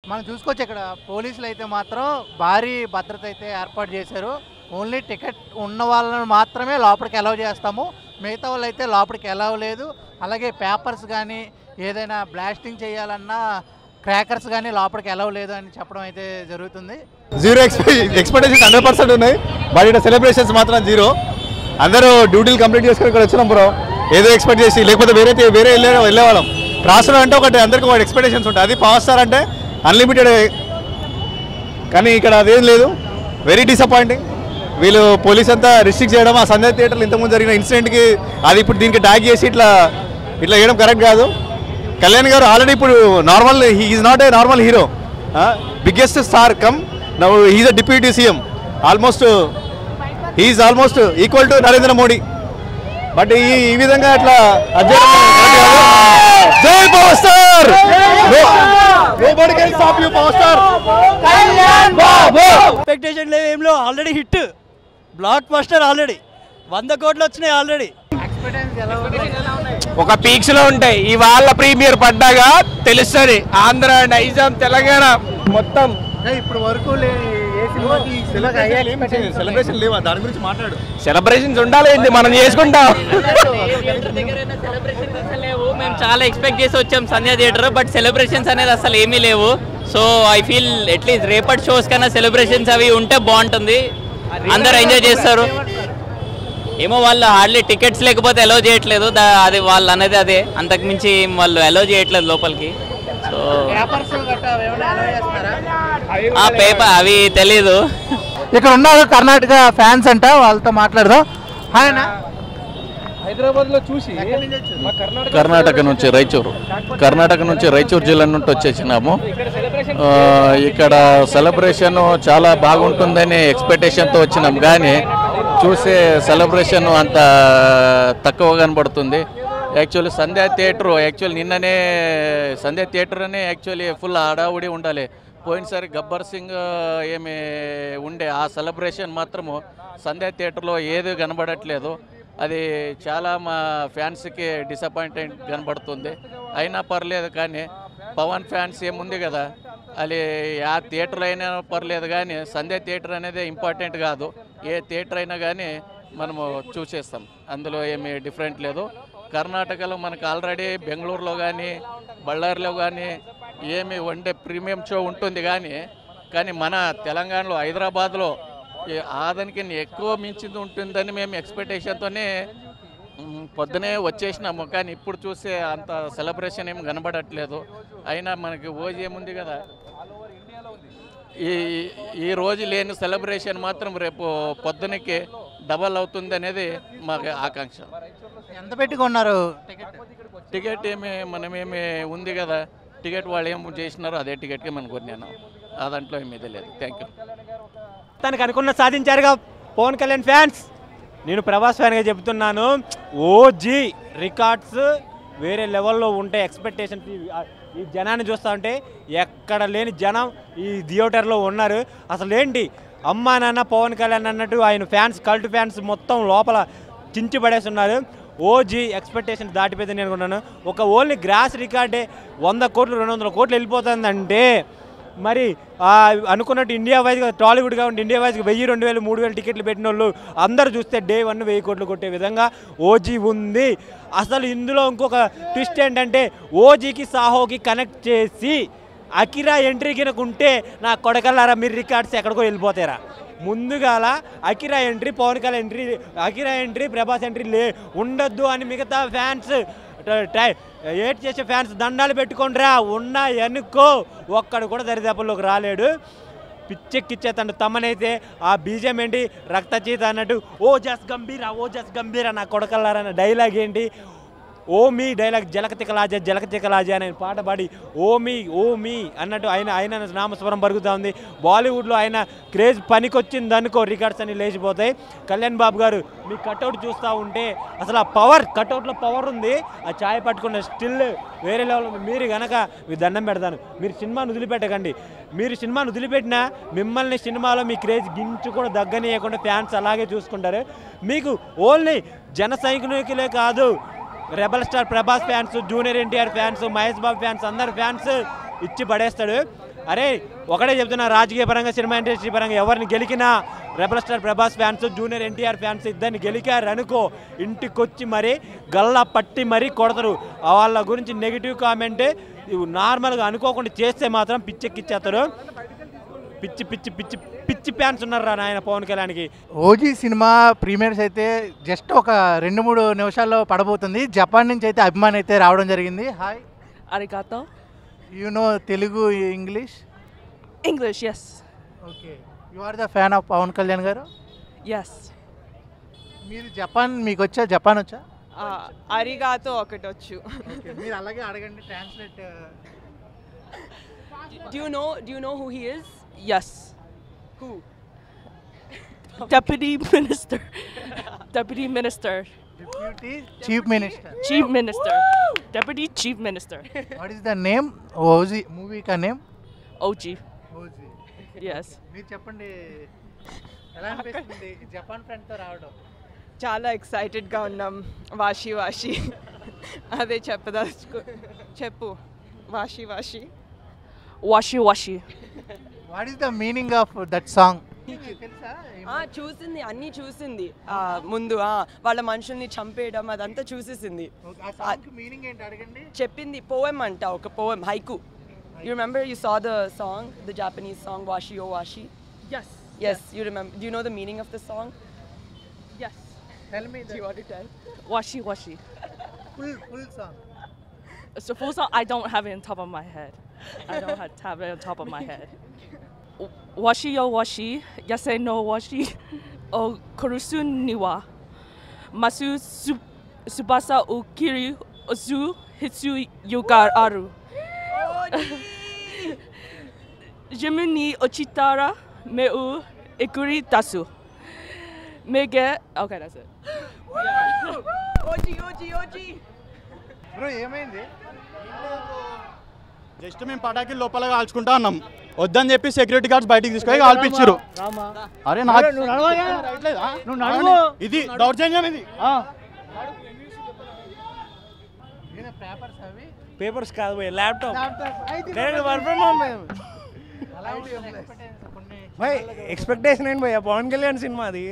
మనం చూసుకోవచ్చు ఇక్కడ పోలీసులు అయితే మాత్రం భారీ భద్రత అయితే ఏర్పాటు చేశారు. ఓన్లీ టికెట్ ఉన్న వాళ్ళని మాత్రమే లోపలికి అలౌ చేస్తాము, మిగతా వాళ్ళు అయితే లోపలికి అలౌ లేదు. అలాగే పేపర్స్ కానీ ఏదైనా బ్లాస్టింగ్ చేయాలన్నా క్రాకర్స్ కానీ లోపలికి అలౌ లేదు అని చెప్పడం అయితే జరుగుతుంది. జీరో ఎక్స్పెక్టేషన్ 100% ఉన్నాయి, బట్ ఇక్కడ సెలబ్రేషన్స్ మాత్రం జీరో. అందరూ డ్యూటీలు కంప్లీట్ చేసుకొని ఇక్కడ వచ్చినాం బ్రో, ఏదో ఎక్స్పెక్ట్ చేసి, లేకపోతే వేరే వెళ్ళేవాళ్ళం. రాష్ట్రం అంటే ఒకటి అందరికీ ఒక ఎక్స్పెక్టేషన్స్ ఉంటాయి, అది పవర్ స్టార్ అంటే అన్లిమిటెడ్. కానీ ఇక్కడ అదేం లేదు, వెరీ డిసప్పాయింటింగ్. వీళ్ళు పోలీస్ అంతా రిస్ట్రిక్ట్ చేయడం, ఆ సంధ్య థియేటర్లో ఇంతకుముందు జరిగిన ఇన్సిడెంట్కి అది ఇప్పుడు దీనికి ట్యాగ్ చేసి ఇట్లా చేయడం కరెక్ట్ కాదు. కళ్యాణ్ గారు ఆల్రెడీ ఇప్పుడు normal, he is not a normal hero, biggest star come now he is a deputy CM, almost he is almost equal to Narendra Modi. But ఈ విధంగా అట్లా జై power star, nobody can stop you power star. Expectation లేవు, ఏం లేవు, already hit blockbuster, already 100 కోట్లు వచ్చినాయి already. ఒక పీక్స్ లో ఉంటాయి, ఇవాళ ప్రీమియర్ పడ్డాగా తెలుస్తుంది. ఆంధ్ర, నైజాం, తెలంగాణ మొత్తం ఇప్పుడు వరకు సెలబ్రేషన్ లేవా, దాని గురించి మాట్లాడు. సెలబ్రేషన్స్ ఉండాలి, మనం చేసుకుంటాం. మేము చాలా ఎక్స్పెక్ట్ చేసి వచ్చాం సంధ్య థియేటర్, బట్ సెలబ్రేషన్స్ అనేది అసలు ఏమీ లేవు. సో ఐ ఫీల్ అట్లీస్ట్ రేపటి షోస్ కన్నా సెలబ్రేషన్స్ అవి ఉంటే బాగుంటుంది, అందరు ఎంజాయ్ చేస్తారు. ఏమో వాళ్ళు హార్డ్లీ టికెట్స్ లేకపోతే అలౌ చేయట్లేదు, అది వాళ్ళు అనేది అదే, అంతకుమించి వాళ్ళు అలౌ చేయట్లేదు లోపలికి. సో ఆ పేపర్ అవి తెలీదు. ఇక్కడ ఉన్నారు కర్ణాటక ఫ్యాన్స్ అంట, వాళ్ళతో మాట్లాడదాం. ఆయన హైదరాబాద్లో చూసి కర్ణాటక నుంచి రాయచూరు జిల్లా నుండి వచ్చేసినాము. ఇక్కడ సెలబ్రేషన్ చాలా బాగుంటుందని ఎక్స్పెక్టేషన్తో వచ్చినాం, కానీ చూసే సెలబ్రేషన్ అంత తక్కువ కనబడుతుంది. యాక్చువల్లీ సంధ్యా థియేటర్ నిన్ననే సంధ్యా థియేటర్ అనే ఫుల్ హడావుడి ఉండాలి. పోయినసారి గబ్బర్ సింగ్ ఏమి ఉండే ఆ సెలబ్రేషన్ మాత్రము సంధ్యా థియేటర్లో ఏది కనబడట్లేదు. అది చాలా మా ఫ్యాన్స్కి డిసప్పాయింటెడ్ కనబడుతుంది. అయినా పర్లేదు, కానీ పవన్ ఫ్యాన్స్ ఏముంది కదా, అది ఆ థియేటర్ అయినా పర్లేదు, కానీ సంధ్యా థియేటర్ అనేది ఇంపార్టెంట్ కాదు. ఏ థియేటర్ అయినా కానీ మనము చూసేస్తాం, అందులో ఏమీ డిఫరెంట్ లేదు. కర్ణాటకలో మనకు ఆల్రెడీ బెంగళూరులో కానీ బళ్ళారిలో కానీ ఏమి వన్ డే ప్రీమియం షో ఉంటుంది, కానీ మన తెలంగాణలో హైదరాబాద్లో ఆదానికి ఎక్కువ మించింది ఉంటుందని మేము ఎక్స్పెక్టేషన్తోనే పొద్దునే వచ్చేసినాము. కానీ ఇప్పుడు చూసే అంత సెలబ్రేషన్ ఏమి కనబడట్లేదు. అయినా మనకి ఓజీ ఏముంది కదా, ఈ రోజు లేని సెలబ్రేషన్ మాత్రం రేపు పొద్దునకి డబల్ అవుతుంది అనేది మాకు ఆకాంక్ష. ఎంత పెట్టుకున్నారు టికెట్ మనమేమి ఉంది కదా, టికెట్ వాళ్ళు ఏం చేసినారో అదే టికెట్కి మనం కొన్నాను, ఆ దాంట్లో ఏమీ లేదు. Thank you. తనకు అనుకున్న సాధించారుగా పవన్ కళ్యాణ్ ఫ్యాన్స్. నేను ప్రభాస్ ఫ్యాన్గా చెబుతున్నాను, ఓజీ రికార్డ్స్ వేరే లెవెల్లో ఉంటాయి. ఎక్స్పెక్టేషన్ ఈ జనాన్ని చూస్తూ ఉంటే ఎక్కడ లేని జనం ఈ థియేటర్లో ఉన్నారు. అసలు ఏంటి అమ్మా నాన్న పవన్ కళ్యాణ్ అన్నట్టు ఆయన ఫ్యాన్స్, కల్ట్ ఫ్యాన్స్ మొత్తం లోపల చించి పడేస్తున్నారు. ఓజీ ఎక్స్పెక్టేషన్ దాటిపోయింది నేను అనుకున్నాను. ఒక ఓన్లీ గ్రాస్ రికార్డే 100 కోట్లు 200 కోట్లు వెళ్ళిపోతుందంటే, మరి అనుకున్నట్టు ఇండియా వైజ్గా టాలీవుడ్గా ఉండి ఇండియా వైజ్గా 1000, 2000, 3000 టికెట్లు పెట్టిన వాళ్ళు అందరూ చూస్తే డే 1 1000 కోట్లు కొట్టే విధంగా ఓజీ ఉంది. అసలు ఇందులో ఇంకొక ట్విస్ట్ ఏంటంటే, ఓజీకి సాహోకి కనెక్ట్ చేసి అకిరా ఎంట్రీ కినకుంటే నా కొడకల్లారా మీరు రికార్డ్స్ ఎక్కడికో వెళ్ళిపోతారా. ముందుగాల Akira entry, Pawan Kalyan entry, Akira entry, Prabhas entry ఉండొద్దు అని మిగతా ఫ్యాన్స్ ఏట్ చేసే ఫ్యాన్స్ దండాలు పెట్టుకుంటారా ఉన్నాయనుకో, ఒక్కడు కూడా దరిదాపుల్లోకి రాలేడు. పిచ్చెక్కిచ్చేతాడు తమ్మనైతే. ఆ బీజం ఏంటి, రక్తచీత అన్నట్టు ఓ జస్ గంభీర నా కొడకల్లారన్న డైలాగ్ ఏంటి, ఓ మీ డైలాగ్ జలకతికలాజా అనే పాట పాడి ఓ మీ అన్నట్టు ఆయన నామస్వరం పరుగుతూ ఉంది. బాలీవుడ్లో ఆయన క్రేజ్ పనికొచ్చింది అనుకో, రికార్డ్స్ అన్ని లేచిపోతాయి. కళ్యాణ్ బాబు గారు మీ కట్అవుట్ చూస్తూ ఉంటే అసలు ఆ పవర్, కట్అవుట్లో పవర్ ఉంది. ఆ ఛాయ్ పట్టుకున్న స్టిల్ వేరే లెవెల్. మీరు కనుక మీ దండం పెడతాను, మీరు సినిమాను వదిలిపెట్టకండి. మీరు సినిమాను వదిలిపెట్టినా మిమ్మల్ని సినిమాలో మీ క్రేజ్ గించు కూడా దగ్గనియకుండా ఫ్యాన్స్ అలాగే చూసుకుంటారు. మీకు ఓన్లీ జన సైనికులే కాదు, rebel star Prabhas fans, junior NTR fans, Mahesh Babu fans, అందరు ఫ్యాన్స్ ఇచ్చి పడేస్తాడు. అరే ఒకటే చెప్తున్నా, రాజకీయ పరంగా సినిమా ఇండస్ట్రీ పరంగా ఎవరిని గెలికినా rebel star Prabhas fans, junior NTR fans ఇద్దరిని గెలికారు అనుకో ఇంటికొచ్చి మరీ గల్లా పట్టి మరీ కొడతారు. వాళ్ళ గురించి నెగిటివ్ కామెంట్ నార్మల్గా అనుకోకుండా చేస్తే మాత్రం పిచ్చెక్కిచ్చేస్తారు. పిచ్చి పిచ్చి పిచ్చి పిచ్చి ఫ్యాన్స్ ఉన్నారా నాయన పవన్ కళ్యాణ్కి. ఓజీ సినిమా ప్రీమియర్స్ అయితే జస్ట్ ఒక 2-3 నిమిషాల్లో పడబోతుంది. జపాన్ నుంచి అయితే అభిమాన్ అయితే రావడం జరిగింది. Hi Arigato. You know Telugu English? English, yes. Okay, you are the fan of Pawan Kalyan గారు? Yes. మీరు జపాన్, మీకు వచ్చా జపాన్ వచ్చా? Arigato ఒకటొచ్చు. ఓకే, మీరు అలాగే అడగండి translate. Do you know who he is? Yes. Who? Deputy Minister. Deputy Minister. Deputy chief minister. Chief Minister. Deputy Chief Minister. What is the name? OG movie కా name? OG. OG. Yes. మీరు చెప్పండి, ఎలా అనిపిస్తుంది Japan ఫ్రెండ్తో రావడం? చాలా ఎక్సైటెడ్గా ఉన్నాం. వాషి వాషి అదే చెప్పు Vashi Vashi Washi washi. What is the meaning of that song? తెలుసా? చూసింది, అన్నీ చూసింది. ముందు వాళ్ళ మనుషుల్ని చంపేయడం అదంతా చూసేసింది. ఆ సాంగ్ మీనింగ్ ఏంటి అడగండి. చెప్పింది పోయం అంట, ఒక poem, haiku. You remember you saw the song, the Japanese song Washi o Washi? Yes, you remember. Do you know the meaning of the song? Yes. Tell me Do you want to tell? Washi washi. full song. So full song I don't have it on top of my head. I don't have it on top of my head. Washi yo washi, yase no washi, o kurusu niwa, masu subasa o kiri ozu hitsu yugar aru. Jimu ni ochitara meu ikuri dasu. Mege, okay, that's it. Oji. Bro ఏమైంది? Just మేము పటాకి లోపల కాల్చుకుంటా ఉన్నాం, వద్దని చెప్పి security guards బయటికి తీసుకొని కాల్పించారు. అరే ఇది దౌర్జన్యం, ఇది పేపర్స్ అవి పేపర్స్ కాదు పోయి ల్యాప్టాప్ ఎక్స్పెక్టేషన్ ఏంటి భయ్యా? పవన్ కళ్యాణ్ సినిమా అది.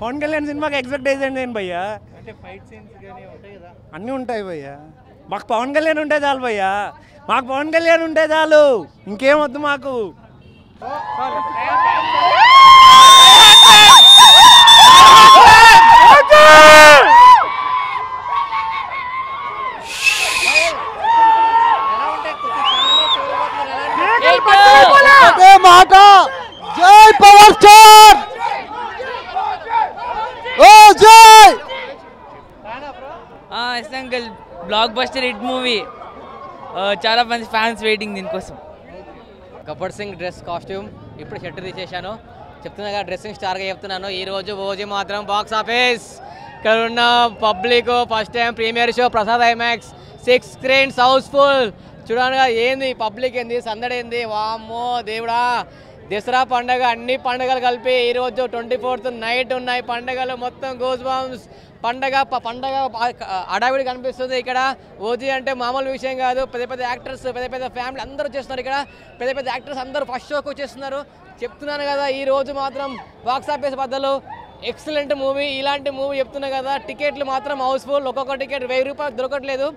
పవన్ కళ్యాణ్ సినిమాకి ఎక్స్పెక్టేషన్ ఏంటి భయ్యా? అంటే ఫైట్ సీన్స్ కానీ ఉంటాయి కదా, అన్నీ ఉంటాయి భయ్యా. మాకు పవన్ కళ్యాణ్ ఉంటే చాలు భయ్యా, మాకు పవన్ కళ్యాణ్ ఉంటే చాలు, ఇంకేం వద్దు మాకు. జై పవర్ స్టార్, ఓ జై. Uncle block buster hit movie, చాలా మంది ఫ్యాన్స్ వెయిటింగ్ దీనికోసం. గబ్బర్ సింగ్ డ్రెస్ కాస్ట్యూమ్ ఇప్పుడు షర్ట్ తీసేశాను, చెప్తున్నా డ్రెస్సింగ్ స్టార్గా చెప్తున్నాను. ఈరోజు ఓజీ మాత్రం బాక్స్ ఆఫీస్, ఇక్కడ ఉన్న public first time premiere show Prasad IMAX 6 screens house full. చూడగా ఏంది పబ్లిక్, ఏంది సందడి, ఏంది వామ్మో దేవుడా. దసరా పండగ, అన్ని పండుగలు కలిపి ఈరోజు 24th నైట్ ఉన్నాయి పండుగలు, మొత్తం గోస్ బాంబ్స్ పండగ అడావిడి కనిపిస్తుంది ఇక్కడ. ఓజీ అంటే మామూలు విషయం కాదు, పెద్ద పెద్ద యాక్టర్స్, పెద్ద పెద్ద ఫ్యామిలీ అందరూ చేస్తున్నారు ఇక్కడ, పెద్ద పెద్ద యాక్టర్స్ అందరూ ఫస్ట్ షోకి వచ్చేస్తున్నారు. చెప్తున్నాను కదా ఈ రోజు మాత్రం బాక్స్ ఆఫీస్ బద్దలు, ఎక్సలెంట్ మూవీ. ఇలాంటి మూవీ చెప్తున్నా కదా, టికెట్లు మాత్రం హౌస్ఫుల్, ఒక్కొక్క టికెట్ 1000 రూపాయలు దొరకట్లేదు.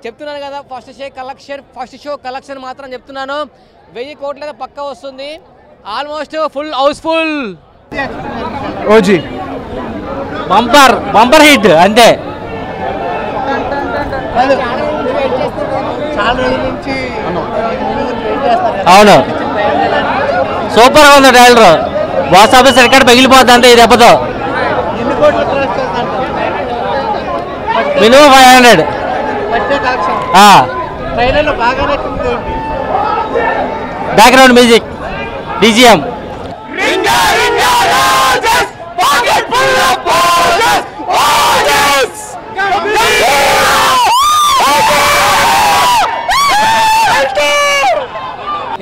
చెప్తున్నాను కదా ఫస్ట్ షో కలెక్షన్ మాత్రం చెప్తున్నాను 1000 కోట్ల పక్కా వస్తుంది, almost full house full. OG bumper hit అంతే. చాలా రోజుల నుంచి అవును, సూపర్ గా ఉంది ట్రైలర్. బాక్స్ ఆఫీస్ రికార్డ్ పగిలిపోద్ది అంతే ఈ దెబ్బతో. ఎన్ని కోట్లు క్రాస్ చేస్తారంటారు? మినిమం 500. ట్రైలర్లో బాగా నచ్చింది ఏంటి? Background music, BGM.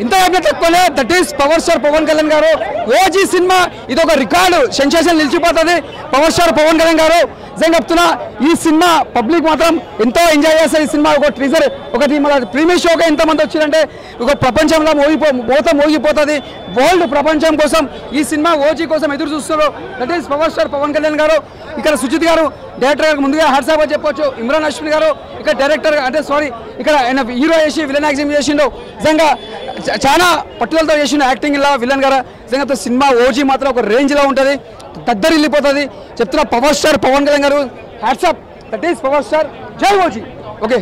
ఇంత తక్కువనే. That is power star Pawan Kalyan గారు. ఓజీ సినిమా ఇది ఒక రికార్డు సెన్సేషన్ నిలిచిపోతుంది. పవర్ స్టార్ పవన్ కళ్యాణ్ గారు నిజంగా చెప్తున్నా, ఈ సినిమా పబ్లిక్ మాత్రం ఎంతో ఎంజాయ్ చేస్తారు. ఈ సినిమా ఒక ట్రీజర్ ఒకటి మన ప్రీమియర్ షోగా ఎంతమంది వచ్చిందంటే ఒక ప్రపంచంలో మోగిపోతుంది. వరల్డ్ ప్రపంచం కోసం ఈ సినిమా ఓజీ కోసం ఎదురు చూస్తున్నారు. That is power star Pawan Kalyan గారు. ఇక్కడ సుజిత్ గారు డైరెక్టర్ గారు ముందుగా హ్యాట్సాప్ చెప్పొచ్చు. ఇమ్రాన్ హష్మి గారు ఇక్కడ డైరెక్టర్ అంటే ఇక్కడ ఆయన హీరో చేసి విలన్ యాక్టింగ్ చేసిండు. నిజంగా చాలా పట్టుదలతో చేసిండు యాక్టింగ్ ఇలా విలన్ గారు. నిజంగా సినిమా ఓజీ మాత్రం ఒక రేంజ్లో ఉంటుంది, దద్దరిల్లిపోతుంది. చెప్తున్నా పవర్ స్టార్ పవన్ కళ్యాణ్ గారు hats off. That is power star. జై ఓజీ. ఓకే.